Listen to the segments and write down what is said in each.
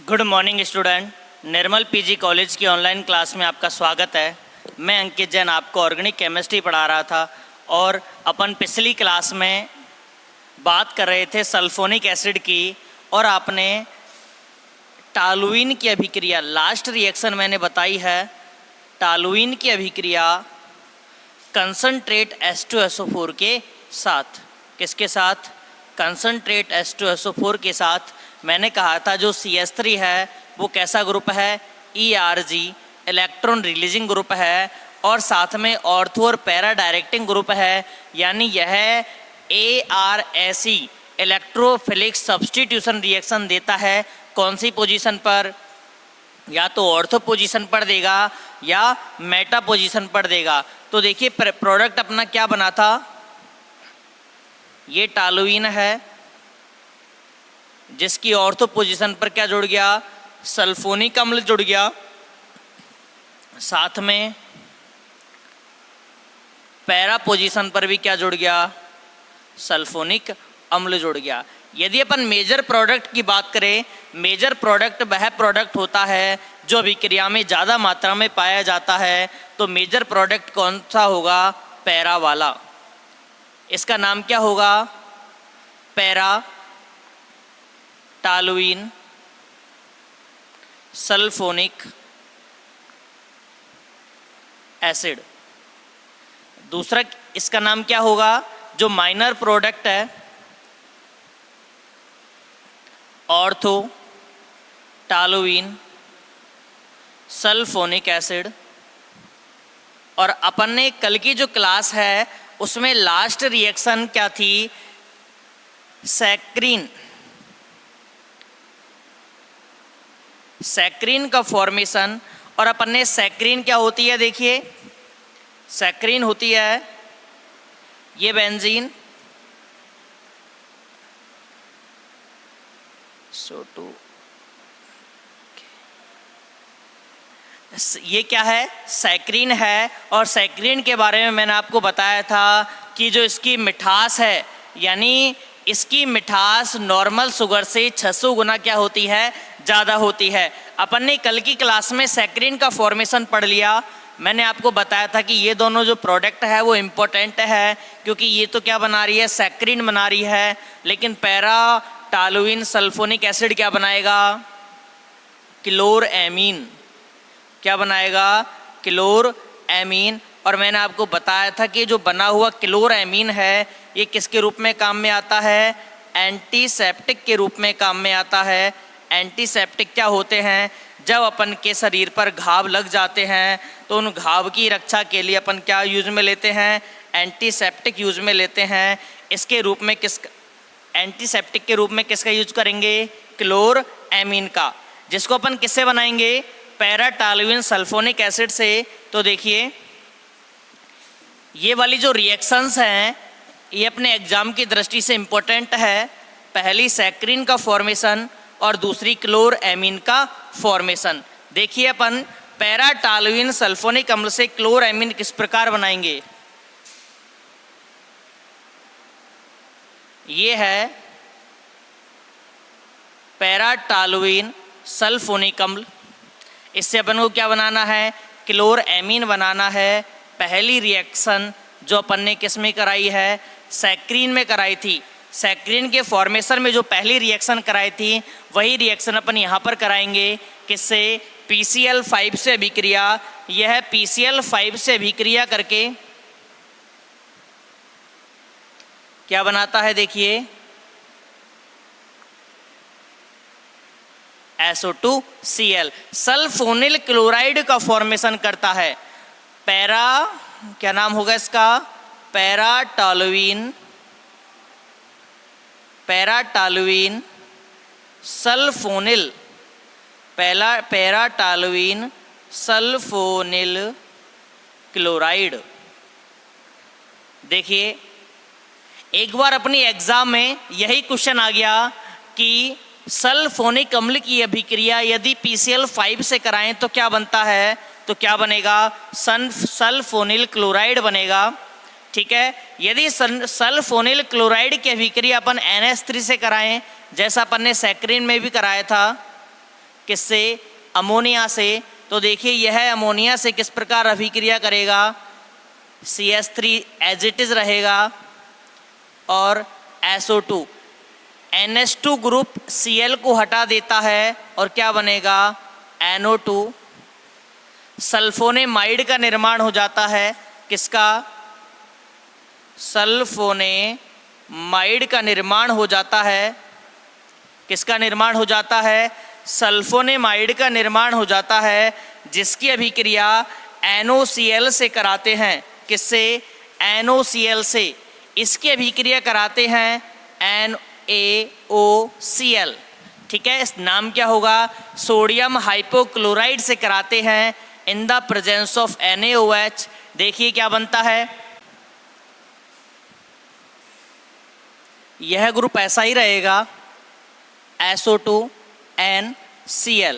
Good morning student. Nirmal PG college की online class में आपका स्वागत है। मैं अंकित जैन आपको ऑर्गेनिक केमिस्ट्री पढ़ा रहा था और अपन पिछली क्लास में बात कर रहे थे सल्फोनिक एसिड की और आपने टॉलुइन की अभिक्रिया लास्ट रिएक्शन मैंने बताई है। टॉलुइन की अभिक्रिया कंसनट्रेट H2SO4 के साथ, किसके साथ? कंसनट्रेट H2SO4 के साथ। मैंने कहा था जो CH3 है वो कैसा ग्रुप है? ERG, इलेक्ट्रॉन रिलीजिंग ग्रुप है और साथ में ऑर्थो और पैरा डायरेक्टिंग ग्रुप है, यानी यह ARSE इलेक्ट्रोफिलिक सब्स्टिट्यूशन रिएक्शन देता है। कौन सी पोजीशन पर? या तो ऑर्थो पोजीशन पर देगा या मेटा पोजीशन पर देगा। तो देखिए प्रोडक्ट अपना क्या बना था, ये टॉलुइन है जिसकी ऑर्थो पोजीशन पर क्या जुड़ गया? सल्फोनिक अम्ल जुड़ गया, साथ में पैरा पोजीशन पर भी क्या जुड़ गया? सल्फोनिक अम्ल जुड़ गया। यदि अपन मेजर प्रोडक्ट की बात करें, मेजर प्रोडक्ट वह प्रोडक्ट होता है जो अभिक्रिया में ज़्यादा मात्रा में पाया जाता है। तो मेजर प्रोडक्ट कौन सा होगा? पैरा वाला। इसका नाम क्या होगा? Para toluene sulphonic acid. दूसरा इसका नाम क्या होगा? जो माइनर प्रोडक्ट है, ऑर्थो टॉलुइन सल्फोनिक एसिड। और अपन ने कल की जो क्लास है उसमें लास्ट रिएक्शन क्या थी? सैक्रिन। सैक्रिन का फॉर्मेशन। और अपन ने सैक्रिन क्या होती है, देखिए सैक्रिन होती है ये बेंजीन ये क्या है? सैक्रिन है। और सैक्रिन के बारे में मैंने आपको बताया था कि जो इसकी मिठास है, यानी इसकी मिठास नॉर्मल शुगर से 600 गुना क्या होती है? ज़्यादा होती है। अपन ने कल की क्लास में सैक्रिन का फॉर्मेशन पढ़ लिया। मैंने आपको बताया था कि ये दोनों जो प्रोडक्ट है वो इम्पोर्टेंट है, क्योंकि ये तो क्या बना रही है? सैक्रिन बना रही है। लेकिन पैरा टॉलुइन सल्फोनिक एसिड क्या बनाएगा? क्लोरएमीन। क्या बनाएगा? क्लोरएमीन। और मैंने आपको बताया था कि जो बना हुआ क्लोरएमीन है ये किसके रूप में काम में आता है? एंटीसेप्टिक के रूप में काम में आता है। एंटीसेप्टिक क्या होते हैं? जब अपन के शरीर पर घाव लग जाते हैं तो उन घाव की रक्षा के लिए अपन क्या यूज में लेते हैं? एंटीसेप्टिक यूज में लेते हैं। इसके रूप में एंटीसेप्टिक के रूप में किसका यूज करेंगे? क्लोरएमीन का, जिसको अपन किससे बनाएंगे? पैरा टॉलुइन सल्फोनिक एसिड से। तो देखिए ये वाली जो रिएक्शंस हैं ये अपने एग्जाम की दृष्टि से इम्पोर्टेंट है। पहली सैक्रिन का फॉर्मेशन और दूसरी क्लोरएमीन का फॉर्मेशन। देखिए अपन पैरा टॉलुइन सल्फोनिक अम्ल से क्लोरएमीन किस प्रकार बनाएंगे? ये है पैरा टॉलुइन सल्फोनिक अम्ल। इससे अपन को क्या बनाना है? क्लोरएमीन बनाना है। पहली रिएक्शन जो अपन ने किस में कराई है? सैक्रिन में कराई थी। सैक्रिन के फॉर्मेशन में जो पहली रिएक्शन कराई थी वही रिएक्शन अपन यहाँ पर कराएंगे। किससे? PCl5 से अभिक्रिया। यह PCl5 से अभिक्रिया करके क्या बनाता है? देखिए SO2Cl सल्फोनिल क्लोराइड का फॉर्मेशन करता है। पैरा क्या नाम होगा इसका? Para toluene sulphonyl. Para toluene sulphonyl chloride. देखिए एक बार अपनी एग्जाम में यही क्वेश्चन आ गया कि सल्फोनिक अम्ल की अभिक्रिया यदि PCl5 से कराएं तो क्या बनता है? तो क्या बनेगा? सल्फोनिल क्लोराइड बनेगा। ठीक है। यदि सल्फोनिल क्लोराइड की अभिक्रिया अपन NH3 से कराएं, जैसा अपन ने सैक्रिन में भी कराया था, किससे? अमोनिया से। तो देखिए यह अमोनिया से किस प्रकार अभिक्रिया करेगा? CH3 एज इट इज रहेगा और SO2 NH2 ग्रुप Cl को हटा देता है और क्या बनेगा? NO2। सल्फोनेमाइड का निर्माण हो जाता है। किसका? सल्फोनेमाइड का निर्माण हो जाता है। किसका निर्माण हो जाता है? सल्फोनेमाइड का निर्माण हो जाता है, जिसकी अभिक्रिया NOCl से कराते हैं। किससे? NOCl से। इसकी अभिक्रिया कराते हैं NaOCl। ठीक है, इस नाम क्या होगा? सोडियम हाइपोक्लोराइड से कराते हैं in the presence of NaOH। देखिए क्या बनता है, यह ग्रुप ऐसा ही रहेगा, SO2NCl।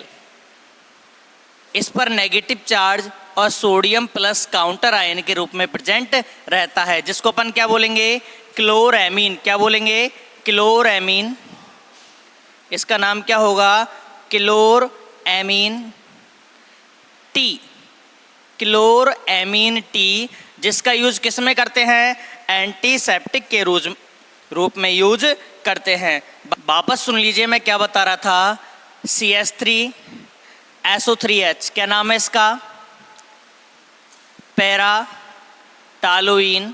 इस पर नेगेटिव चार्ज और सोडियम प्लस काउंटर आयन के रूप में प्रेजेंट रहता है, जिसको अपन क्या बोलेंगे? क्लोरएमीन। क्या बोलेंगे? क्लोरएमीन। इसका नाम क्या होगा? क्लोरएमीन टी। क्लोरएमीन टी, जिसका यूज किस में करते हैं? एंटीसेप्टिक के रूप में यूज करते हैं। वापस सुन लीजिए मैं क्या बता रहा था। CH3SO3H, क्या नाम है इसका? पैराटालुइन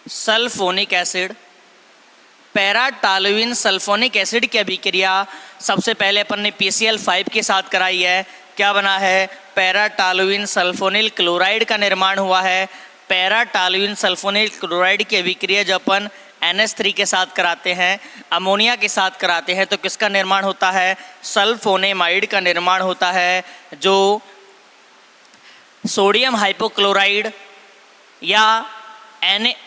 सल्फोनिक एसिड। पैराटालुइन सल्फोनिक एसिड की अभिक्रिया सबसे पहले अपन ने PCl5 के साथ कराई है। क्या बना है? पैराटालुइन सल्फोनिल क्लोराइड का निर्माण हुआ है। पैराटालुइन सल्फोनिल क्लोराइड की अभिक्रिया जब अपन NH3 के साथ कराते हैं, अमोनिया के साथ कराते हैं, तो किसका निर्माण होता है? सल्फोनेमाइड का निर्माण होता है, जो सोडियम हाइपोक्लोराइड या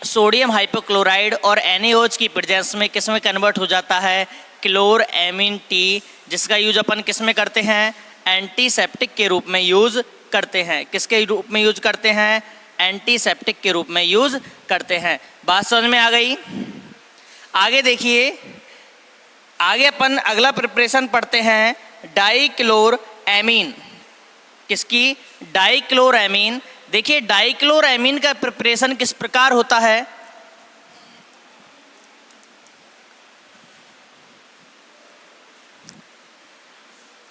सोडियम हाइपोक्लोराइड और NaOH की प्रेजेंस में किस में कन्वर्ट हो जाता है? क्लोरएमीन टी, जिसका यूज अपन किस में करते हैं? एंटीसेप्टिक के रूप में यूज करते हैं। किसके रूप में यूज करते हैं? एंटीसेप्टिक के रूप में यूज करते हैं। बात समझ में आ गई? आगे देखिए, आगे अपन अगला प्रिपरेशन पढ़ते हैं डाइक्लोरएमीन। किसकी? डाइक्लोरएमीन। देखिए डाइक्लोरएमीन का प्रिपरेशन किस प्रकार होता है?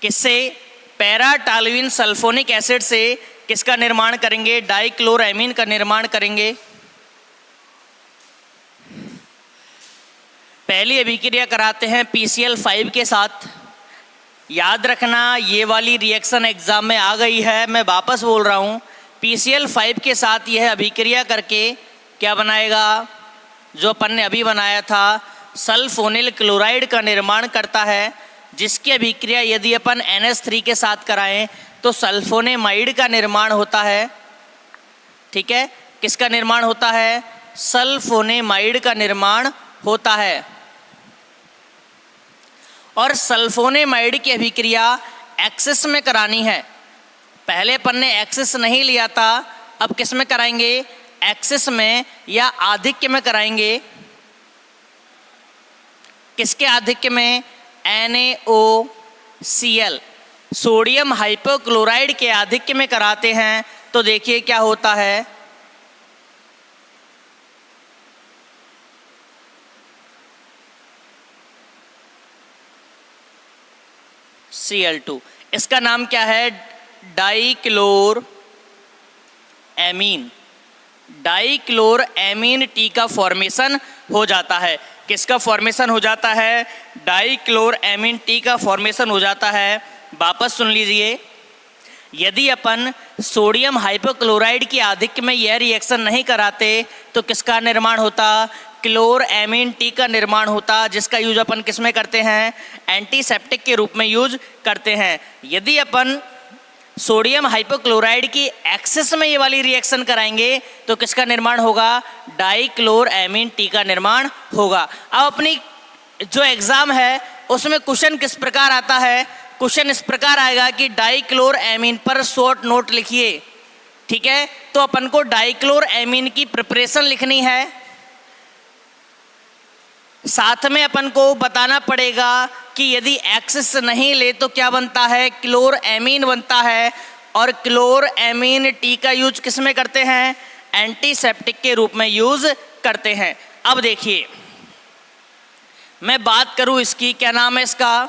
किससे? पैराटालुइन सल्फोनिक एसिड से किसका निर्माण करेंगे? डाइक्लोरएमीन का निर्माण करेंगे। पहली अभिक्रिया कराते हैं PCl5 के साथ। याद रखना ये वाली रिएक्शन एग्जाम में आ गई है, मैं वापस बोल रहा हूँ। PCl5 के साथ यह अभिक्रिया करके क्या बनाएगा? जो अपन ने अभी बनाया था, सल्फोनिल क्लोराइड का निर्माण करता है, जिसकी अभिक्रिया यदि अपन NH3 के साथ कराएं तो सल्फोनेमाइड का निर्माण होता है। ठीक है, किसका निर्माण होता है? सल्फोनेमाइड का निर्माण होता है। और सल्फोनेमाइड की अभिक्रिया एक्सिस में करानी है। पहले अपन ने एक्सिस नहीं लिया था, अब किस में कराएंगे? एक्सिस में या आधिक्य में कराएंगे। किसके आधिक्य में? NaOCl, सोडियम हाइपोक्लोराइड के आधिक्य में कराते हैं। तो देखिए क्या होता है, Cl2। इसका नाम क्या है? डाइक्लोरएमीन। डाइक्लोरएमीन टी का फॉर्मेशन हो जाता है। किसका फॉर्मेशन हो जाता है? डाइक्लोरएमीन टी का फॉर्मेशन हो जाता है। वापस सुन लीजिए, यदि अपन सोडियम हाइपोक्लोराइड की आधिक्य में यह रिएक्शन नहीं कराते तो किसका निर्माण होता? क्लोरएमीन टी का निर्माण होता, जिसका यूज अपन किस में करते हैं? एंटीसेप्टिक के रूप में यूज करते हैं। यदि अपन सोडियम हाइपोक्लोराइड की एक्सिस में ये वाली रिएक्शन कराएंगे तो किसका निर्माण होगा? डाइक्लोरएमीन टी का निर्माण होगा। अब अपनी जो एग्जाम है उसमें क्वेश्चन किस प्रकार आता है? क्वेश्चन इस प्रकार आएगा कि डाइक्लोरएमीन पर शॉर्ट नोट लिखिए। ठीक है, तो अपन को डाइक्लोरएमीन की प्रिपरेशन लिखनी है, साथ में अपन को बताना पड़ेगा कि यदि एक्सिस नहीं ले तो क्या बनता है, क्लोरएमीन बनता है। और क्लोरएमीन टी का यूज किस में करते हैं, एंटीसेप्टिक के रूप में यूज करते हैं। अब देखिए मैं बात करूं इसकी, क्या नाम है इसका,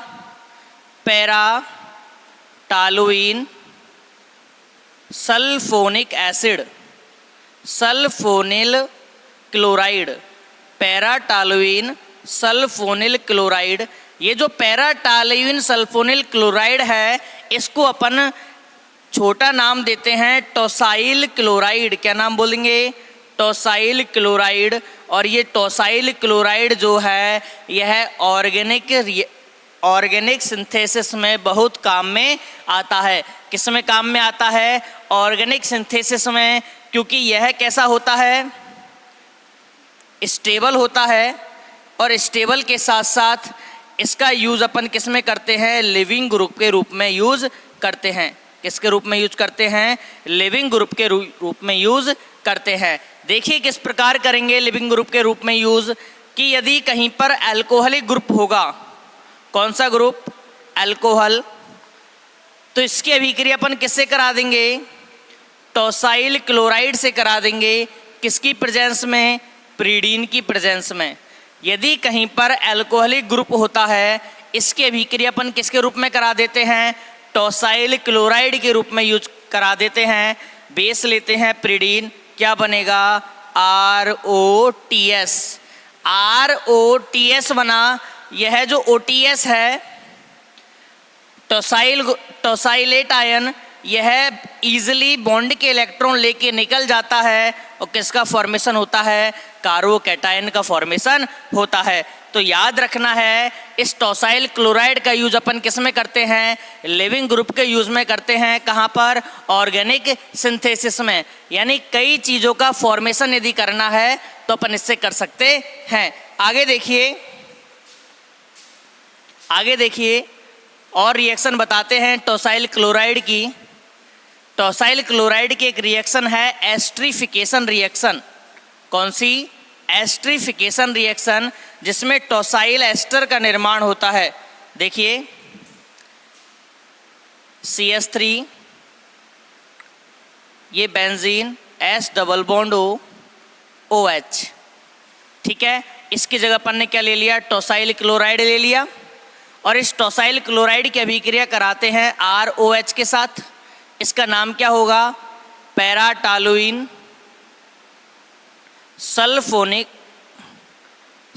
paratoluene sulfonic acid, sulfonyl chloride, paratoluene sulfonyl chloride. ये जो पैराटॉलुइन सल्फोनिल क्लोराइड है इसको अपन छोटा नाम देते हैं टोसाइल क्लोराइड। क्या नाम बोलेंगे, टोसाइल क्लोराइड। और ये टोसाइल क्लोराइड जो है यह ऑर्गेनिक सिंथेसिस में बहुत काम में आता है। किस में काम में आता है, ऑर्गेनिक सिंथेसिस में, क्योंकि यह कैसा होता है, स्टेबल होता है। और स्टेबल के साथ साथ इसका यूज़ अपन किस में करते हैं, लिविंग ग्रुप के रूप में यूज़ करते हैं। किसके रूप में यूज करते हैं, लिविंग ग्रुप के रूप में यूज करते हैं। देखिए किस प्रकार करेंगे लिविंग ग्रुप के रूप में यूज, कि यदि कहीं पर अल्कोहलिक ग्रुप होगा, कौन सा ग्रुप, अल्कोहल, तो इसकी अभिक्रिया अपन किससे करा देंगे, टोसाइल क्लोराइड से करा देंगे। किसकी प्रेजेंस में, प्रीडीन की प्रेजेंस में। यदि कहीं पर अल्कोहलिक ग्रुप होता है इसकी अभिक्रिया अपन किसके रूप में करा देते हैं, टोसाइल क्लोराइड के रूप में यूज करा देते हैं। बेस लेते हैं प्रीडीन, क्या बनेगा, ROTS। ROTS बना। यह जो OTS है, टोसाइलेट आयन, यह इजीली बॉन्ड के इलेक्ट्रॉन लेके निकल जाता है और किसका फॉर्मेशन होता है, कार्बोकैटायन का फॉर्मेशन होता है। तो याद रखना है इस टोसाइल क्लोराइड का यूज अपन किस में करते हैं, लिविंग ग्रुप के यूज में करते हैं। कहाँ पर, ऑर्गेनिक सिंथेसिस में। यानी कई चीज़ों का फॉर्मेशन यदि करना है तो अपन इससे कर सकते हैं। आगे देखिए और रिएक्शन बताते हैं टोसाइल क्लोराइड की। टोसाइल क्लोराइड की एक रिएक्शन है एस्ट्रीफिकेशन रिएक्शन। कौन सी, एस्ट्रीफिकेशन रिएक्शन, जिसमें टोसाइल एस्टर का निर्माण होता है। देखिए CH3, ये benzene, S double bond OH, ठीक है। इसकी जगह अपन ने क्या ले लिया, टोसाइल क्लोराइड ले लिया। और इस टोसाइल क्लोराइड की अभिक्रिया कराते हैं ROH के साथ। इसका नाम क्या होगा, पैराटॉलुइन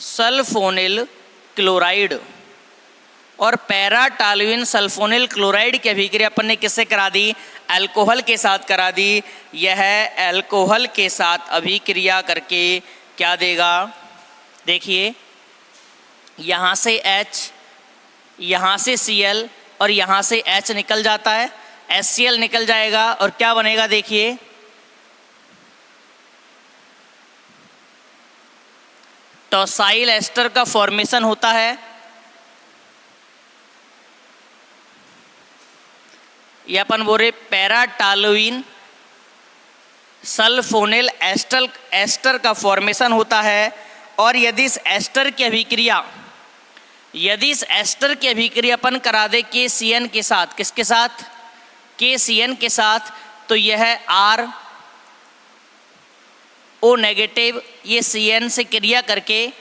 सल्फोनिल क्लोराइड। और पैराटॉलुइन सल्फोनिल क्लोराइड की अभिक्रिया अपन ने किससे करा दी, अल्कोहल के साथ करा दी। यह अल्कोहल के साथ अभिक्रिया करके क्या देगा, देखिए यहाँ से H, यहाँ से Cl और यहाँ से H निकल जाता है, HCl निकल जाएगा और क्या बनेगा, देखिए टोसाइल एस्टर का फॉर्मेशन होता है। ये अपन बोले पैराटॉलुइन सल्फोनिल एस्टर का फॉर्मेशन होता है। और यदि इस एस्टर की अभिक्रिया अपन करा दे KCN के साथ, किसके साथ, KCN के साथ, तो यह RO नेगेटिव, ये CN से क्रिया करके,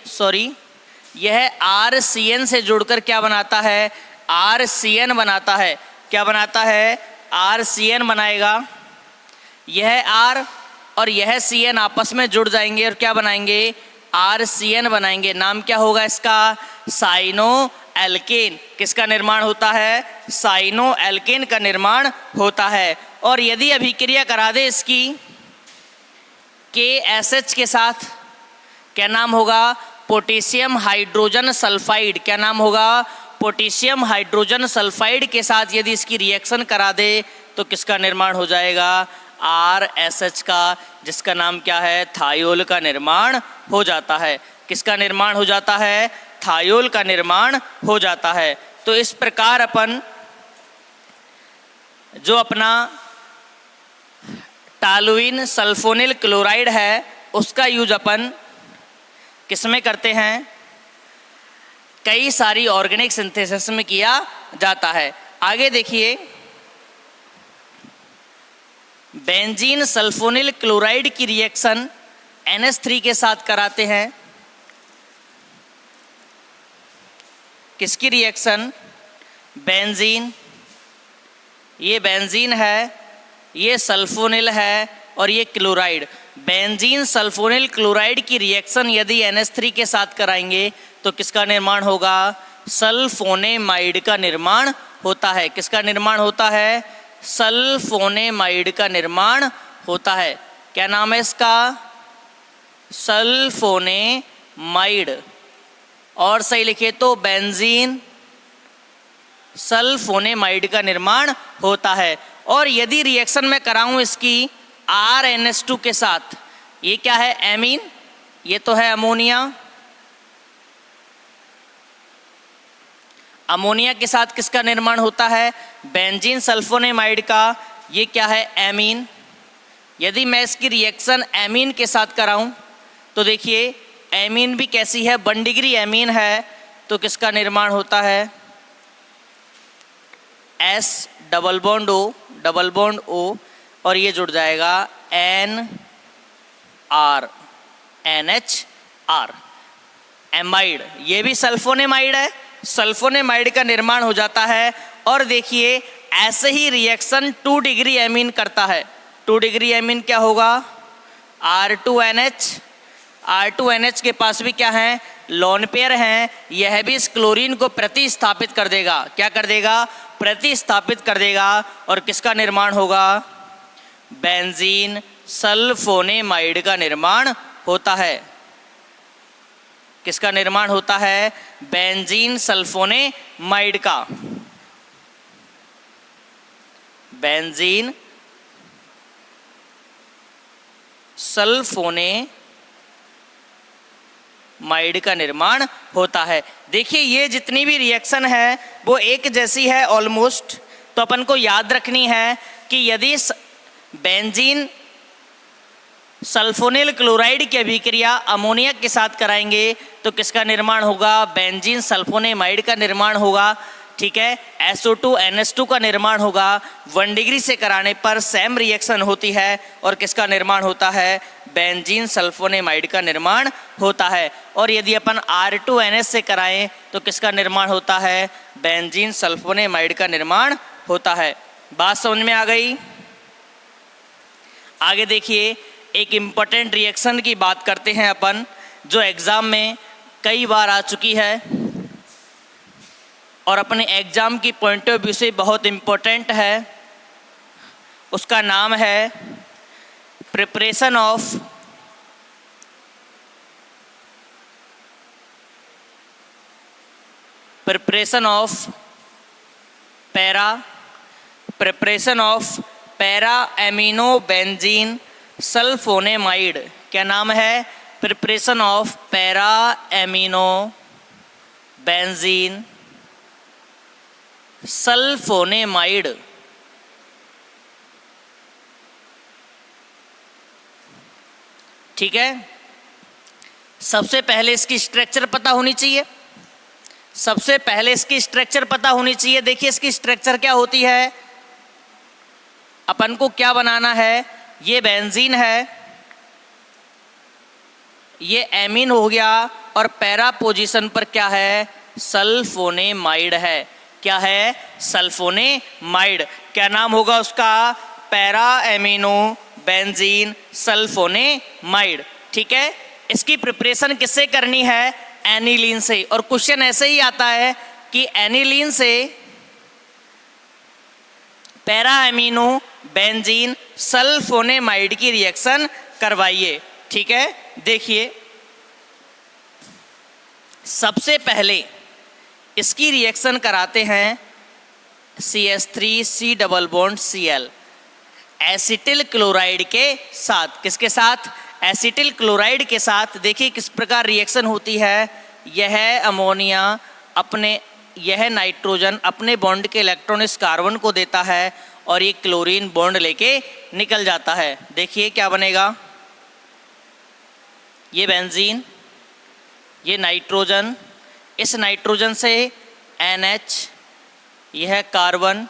यह RCN से जुड़कर क्या बनाता है, RCN बनाता है। क्या बनाता है, RCN बनाएगा। यह R और यह CN आपस में जुड़ जाएंगे और क्या बनाएंगे, RCN बनाएंगे। नाम क्या होगा इसका, साइनो एल्केन। किसका निर्माण होता है, साइनो एल्केन का निर्माण होता है। और यदि अभिक्रिया करा दे इसकी KSH के साथ, क्या नाम होगा, पोटेशियम हाइड्रोजन सल्फाइड। क्या नाम होगा, पोटेशियम हाइड्रोजन सल्फाइड के साथ यदि इसकी रिएक्शन करा दे तो किसका निर्माण हो जाएगा, RSH का, जिसका नाम क्या है, थायोल का निर्माण हो जाता है। किसका निर्माण हो जाता है, थायोल का निर्माण हो जाता है। तो इस प्रकार अपन जो अपना टॉलुइन सल्फोनिल क्लोराइड है उसका यूज अपन किस में करते हैं, कई सारी ऑर्गेनिक सिंथेसिस में किया जाता है। आगे देखिए, बेंजीन सल्फोनिल क्लोराइड की रिएक्शन NH3 के साथ कराते हैं। किसकी रिएक्शन? बेंजीन, ये बेंजीन है, ये सल्फोनिल है और ये क्लोराइड। बेंजीन सल्फोनिल क्लोराइड की रिएक्शन यदि NH3 के साथ कराएंगे तो किसका निर्माण होगा? सल्फोनेमाइड का निर्माण होता है। किसका निर्माण होता है? सल्फोनेमाइड का निर्माण होता है। क्या नाम है इसका? सल्फोनेमाइड। और सही लिखे तो बेंजीन सल्फोनेमाइड का निर्माण होता है। और यदि रिएक्शन में कराऊं इसकी RNH2 के साथ, ये क्या है? एमीन, ये तो है अमोनिया। अमोनिया के साथ किसका निर्माण होता है? बेंजीन सल्फोनेमाइड का। ये क्या है? एमीन। यदि मैं इसकी रिएक्शन एमीन के साथ कराऊं तो देखिए, एमीन भी कैसी है? 1 डिग्री एमीन है, तो किसका निर्माण होता है? S डबल बॉन्ड O और ये जुड़ जाएगा NR, NHR, एमाइड। ये भी सल्फोनेमाइड है, सल्फोनेमाइड का निर्माण हो जाता है। और देखिए, ऐसे ही रिएक्शन 2 डिग्री एमीन करता है। 2 डिग्री एमीन क्या होगा? R2NH। R2NH के पास भी क्या है? लोन पेयर हैं। यह भी इस क्लोरीन को प्रतिस्थापित कर देगा। क्या कर देगा? प्रतिस्थापित कर देगा। और किसका निर्माण होगा? बेंजीन सल्फोनेमाइड का निर्माण होता है। किसका निर्माण होता है? बेंजीन सल्फोनेमाइड का। बेंजीन सल्फोनेमाइड का निर्माण होता है। देखिए, ये जितनी भी रिएक्शन है वो एक जैसी है ऑलमोस्ट। तो अपन को याद रखनी है कि यदि बेंजीन सल्फोनिल क्लोराइड की अभिक्रिया अमोनिया के साथ कराएंगे तो किसका निर्माण होगा? बेंजीन सल्फोनेमाइड का निर्माण होगा। ठीक है, SO2 NH2 का निर्माण होगा। 1 डिग्री से कराने पर सेम रिएक्शन होती है और किसका निर्माण होता है? बेंजीन सल्फोनेमाइड का निर्माण होता है। और यदि अपन R2NH से कराएं तो किसका निर्माण होता है? बेंजीन सल्फोनेमाइड का निर्माण होता है। बात समझ में आ गई? आगे देखिए, एक इम्पोर्टेंट रिएक्शन की बात करते हैं अपन, जो एग्ज़ाम में कई बार आ चुकी है और अपने एग्ज़ाम की पॉइंट ऑफ व्यू से बहुत इम्पोर्टेंट है। उसका नाम है preparation of para amino benzene sulphonamide. क्या नाम है? Preparation of para amino benzene sulphonamide. ठीक है, सबसे पहले इसकी स्ट्रक्चर पता होनी चाहिए। देखिए, इसकी स्ट्रक्चर क्या होती है? अपन को क्या बनाना है? ये बेंजीन है, ये एमीन हो गया और पैरा पोजीशन पर क्या है? सल्फोनेमाइड है। क्या है? सल्फोनेमाइड। क्या नाम होगा उसका? Para amino benzene sulphonamide. ठीक है, इसकी प्रिपरेशन किससे करनी है? एनिलीन से। और क्वेश्चन ऐसे ही आता है कि एनिलीन से पैरा एमिनो बेंजीन सल्फोनेमाइड की रिएक्शन करवाइए। ठीक है, देखिए, सबसे पहले इसकी रिएक्शन कराते हैं CH3 double bond Cl acetyl chloride के साथ। किसके साथ? एसिटिल क्लोराइड के साथ। देखिए किस प्रकार रिएक्शन होती है। यह अमोनिया यह नाइट्रोजन अपने बॉन्ड के इलेक्ट्रॉन इस कार्बन को देता है और ये क्लोरीन बॉन्ड लेके निकल जाता है। देखिए क्या बनेगा? ये बेंजीन, ये नाइट्रोजन, इस नाइट्रोजन से NH, यह है कार्बन,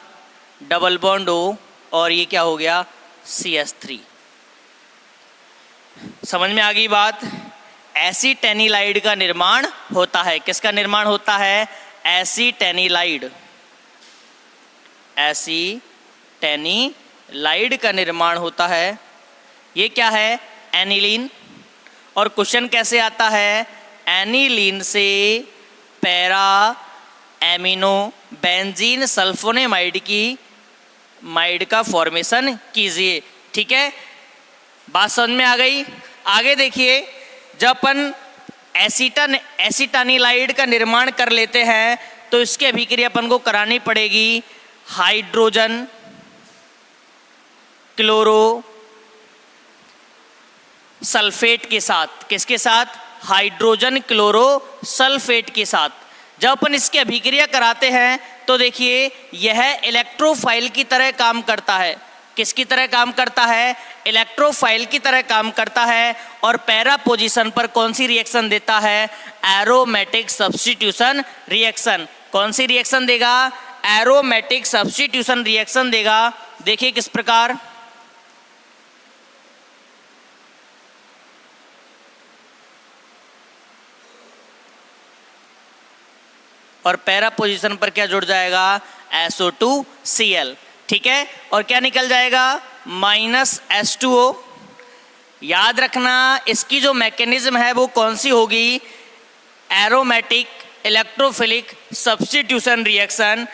डबल बॉन्ड O, और ये क्या हो गया CH3। समझ में आ गई बात। एसीटेनिलाइड का निर्माण होता है। किसका निर्माण होता है? एसीटेनिलाइड। एसीटेनिलाइड का निर्माण होता है। ये क्या है? एनिलीन। और क्वेश्चन कैसे आता है? एनिलीन से पैरा एमिनो बेंजीन सल्फोनेमाइड की माइड का फॉर्मेशन कीजिए। ठीक है, बात समझ में आ गई। आगे देखिए, जब अपन एसीटानिलाइड का निर्माण कर लेते हैं तो इसकी अभिक्रिया अपन को करानी पड़ेगी हाइड्रोजन क्लोरो सल्फेट के साथ। किसके साथ? हाइड्रोजन क्लोरो सल्फेट के साथ। जब अपन इसकी अभिक्रिया कराते हैं तो देखिए यह इलेक्ट्रोफाइल की तरह काम करता है। किसकी तरह काम करता है? इलेक्ट्रोफाइल की तरह काम करता है। और पैरा पोजीशन पर कौन सी रिएक्शन देता है? Aromatic substitution reaction. कौन सी रिएक्शन देगा? एरोमेटिक सब्स्टिट्यूशन रिएक्शन देगा। देखिए किस प्रकार। और पैरा पोजीशन पर क्या जुड़ जाएगा? SO2Cl। ठीक है, और क्या निकल जाएगा? -H2O। याद रखना इसकी जो मैकेनिज्म है वो कौन सी होगी? Aromatic electrophilic substitution reaction.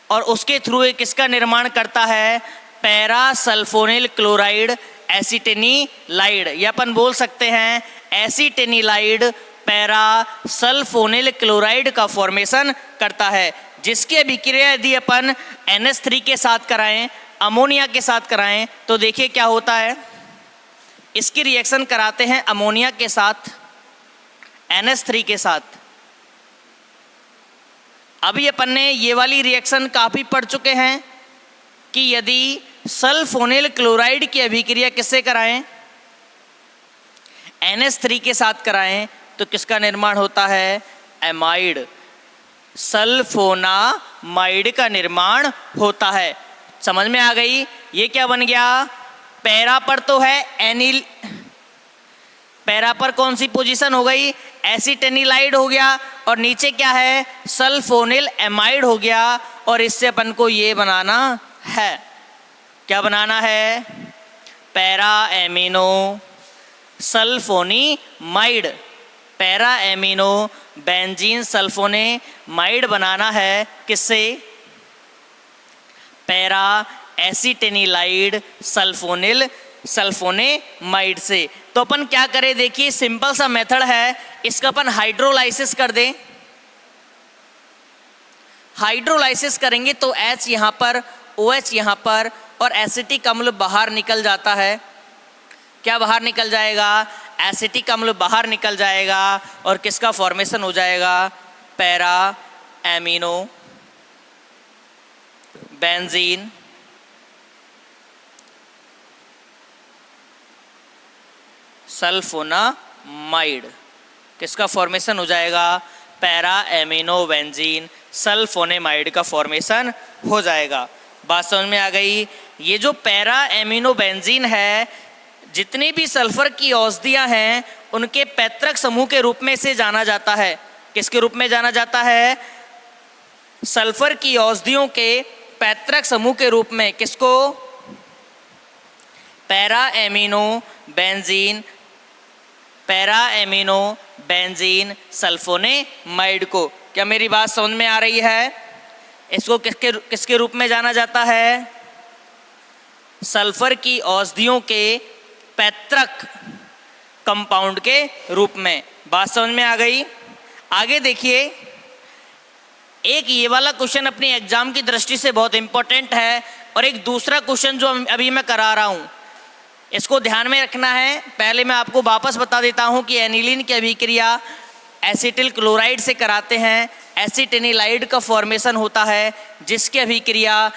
और उसके थ्रू ये किसका निर्माण करता है? Para sulfonyl chloride acetanilide. या अपन बोल सकते हैं एसीटेनिलाइड पैरा सल्फोनिल क्लोराइड का फॉर्मेशन करता है, जिसकी अभिक्रिया यदि अपन NH3 के साथ कराएं, अमोनिया के साथ कराएं, तो देखिए क्या होता है। इसकी रिएक्शन कराते हैं अमोनिया के साथ, NH3 के साथ। अभी अपन ने ये वाली रिएक्शन काफ़ी पढ़ चुके हैं कि यदि सल्फोनिल क्लोराइड की अभिक्रिया किससे कराएं? NH3 के साथ कराएं तो किसका निर्माण होता है? एमाइड, सल्फोनामाइड का निर्माण होता है। समझ में आ गई। ये क्या बन गया? पैरा पर तो है एनिल, पैरा पर कौन सी पोजीशन हो गई? एसीटेनिलाइड हो गया। और नीचे क्या है? सल्फोनिल एमाइड हो गया। और इससे अपन को ये बनाना है, क्या बनाना है? Para amino sulfonamide, para amino benzene sulfonamide बनाना है। किससे? पैरा एसीटेनिलाइड सल्फोनेमाइड से। तो अपन क्या करें? देखिए सिंपल सा मेथड है, इसका अपन हाइड्रोलाइसिस कर दें। हाइड्रोलाइसिस करेंगे तो H यहाँ पर, OH यहाँ पर, और एसिटिक अम्ल बाहर निकल जाता है। क्या बाहर निकल जाएगा? एसिटिक अम्ल बाहर निकल जाएगा। और किसका फॉर्मेशन हो जाएगा? Para amino benzene sulphonamide. किसका फॉर्मेशन हो जाएगा? पैरा एमिनो बेंजीन सल्फोनेमाइड का फॉर्मेशन हो जाएगा। बात समझ में आ गई। ये जो पैरा एमिनो बेंजीन है, जितनी भी सल्फर की औषधियाँ हैं उनके पैतृक समूह के रूप में से जाना जाता है। किसके रूप में जाना जाता है? सल्फर की औषधियों के पैतृक समूह के रूप में। किसको? Para amino benzene, para amino benzene sulphonamide को। क्या मेरी बात समझ में आ रही है? इसको किसके रूप में जाना जाता है? सल्फर की औषधियों के पैतृक कंपाउंड के रूप में। बात समझ में आ गई। आगे देखिए, एक ये वाला क्वेश्चन अपनी एग्जाम की दृष्टि से बहुत इंपॉर्टेंट है, और एक दूसरा क्वेश्चन जो अभी मैं करा रहा हूँ, इसको ध्यान में रखना है। पहले मैं आपको वापस बता देता हूँ कि एनिलीन की अभिक्रिया एसिटिल क्लोराइड से कराते हैं, एसीटेनिलाइड का फॉर्मेशन होता है, जिसकी अभिक्रिया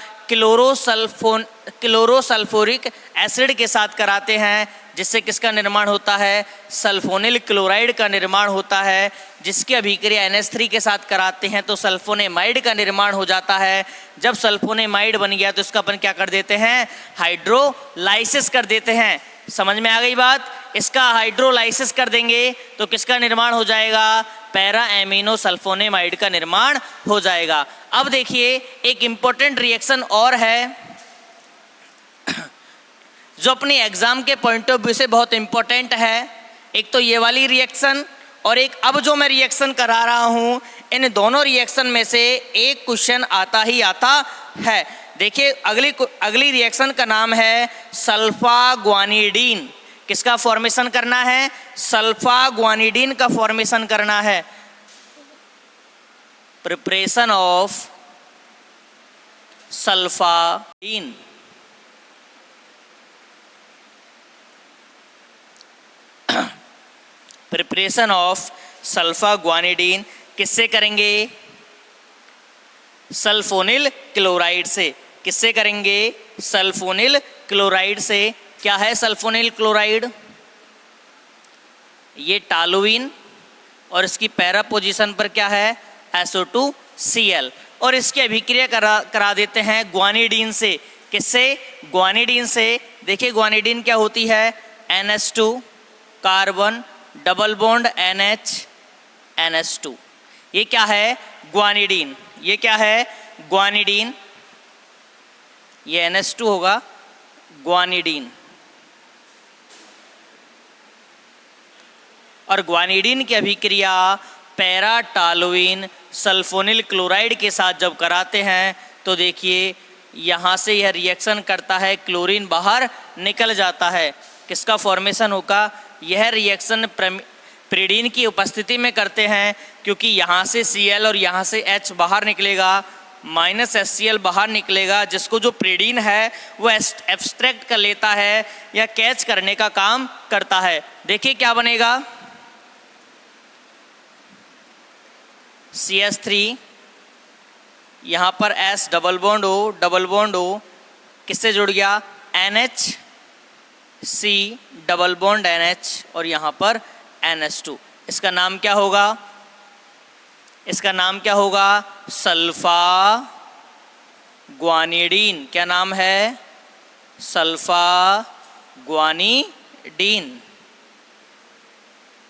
क्लोरोसल्फोरिक एसिड के साथ कराते हैं, जिससे किसका निर्माण होता है, सल्फोनिल क्लोराइड का निर्माण होता है। जिसकी अभिक्रिया NH3 के साथ कराते हैं तो सल्फोनेमाइड का निर्माण हो जाता है। जब सल्फोनेमाइड बन गया तो इसका अपन क्या कर देते हैं, हाइड्रोलाइसिस कर देते हैं। समझ में आ गई बात। इसका हाइड्रोलाइसिस कर देंगे तो किसका निर्माण हो जाएगा, पैरा एमिनो सल्फोनेमाइड का निर्माण हो जाएगा। अब देखिए एक इंपॉर्टेंट रिएक्शन और है जो अपनी एग्जाम के पॉइंट ऑफ व्यू से बहुत इंपॉर्टेंट है। एक तो ये वाली रिएक्शन और एक अब जो मैं रिएक्शन करा रहा हूँ, इन दोनों रिएक्शन में से एक क्वेश्चन आता ही आता है। देखिए अगली रिएक्शन का नाम है सल्फा ग्वानिडीन। किसका फॉर्मेशन करना है, सल्फा ग्वानिडीन का फॉर्मेशन करना है। Preparation of sulfadine. Preparation of sulfaguanidine किससे करेंगे, सल्फोनिल क्लोराइड से। किससे करेंगे, सल्फोनिल क्लोराइड से। क्या है सल्फोनिल क्लोराइड, ये टालुइन और इसकी पैरा पोजीशन पर क्या है, SO2Cl, और इसकी अभिक्रिया करा देते हैं ग्वानिडीन से। किससे, ग्वानिडीन से। देखिए ग्वानिडीन क्या होती है, NH2 carbon double bond NH2। ये क्या है, ग्वानिडीन। ये क्या है, ग्वानिडीन। ये NH2 होगा, ग्वानिडीन। और ग्वानिडीन की अभिक्रिया पैराटालुइन सल्फोनिल क्लोराइड के साथ जब कराते हैं तो देखिए यहाँ से यह रिएक्शन करता है, क्लोरीन बाहर निकल जाता है। किसका फॉर्मेशन होगा, यह रिएक्शन प्रीडीन की उपस्थिति में करते हैं, क्योंकि यहाँ से Cl और यहाँ से H बाहर निकलेगा, -HCl बाहर निकलेगा, जिसको जो प्रीडीन है वो एब्स्ट्रैक्ट कर लेता है या कैच करने का काम करता है। देखिए क्या बनेगा, CH3 यहाँ पर S डबल बॉन्ड O किससे जुड़ गया, NH, C double bond NH और यहाँ पर NH2। इसका नाम क्या होगा, इसका नाम क्या होगा, सल्फा ग्वानिडीन। क्या नाम है, सल्फा ग्वानिडीन।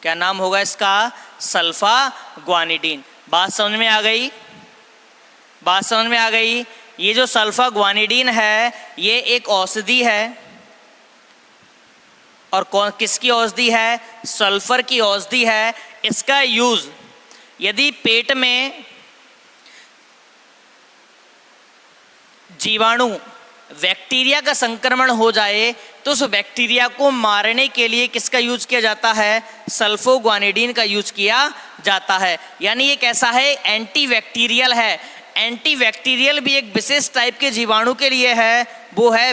क्या नाम होगा इसका, सल्फा ग्वानिडीन। बात समझ में आ गई, बात समझ में आ गई। ये जो सल्फा ग्वानिडीन है ये एक औषधि है, और कौन किसकी औषधि है, सल्फर की औषधि है। इसका यूज यदि पेट में जीवाणु बैक्टीरिया का संक्रमण हो जाए तो उस बैक्टीरिया को मारने के लिए किसका यूज किया जाता है, सल्फोग्वानिडीन का यूज किया जाता है। यानी ये कैसा है, एंटी बैक्टीरियल है। एंटी बैक्टीरियल भी एक विशेष टाइप के जीवाणु के लिए है, वो है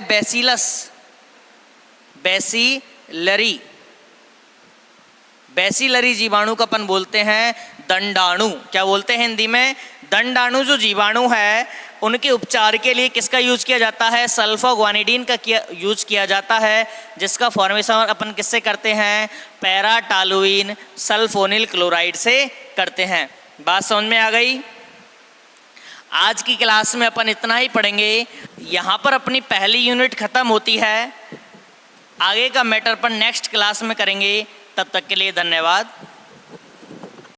बैसिलरी जीवाणु का अपन बोलते हैं दंडाणु। क्या बोलते हैं हिंदी में, दंडाणु। जो जीवाणु है उनके उपचार के लिए किसका यूज किया जाता है, सल्फोग्वानिडीन का यूज किया जाता है, जिसका फॉर्मेशन अपन किससे करते हैं, पैराटालुइन सल्फोनिल क्लोराइड से करते हैं। बात समझ में आ गई। आज की क्लास में अपन इतना ही पढ़ेंगे। यहाँ पर अपनी पहली यूनिट खत्म होती है। आगे का मैटर पर नेक्स्ट क्लास में करेंगे। तब तक के लिए धन्यवाद।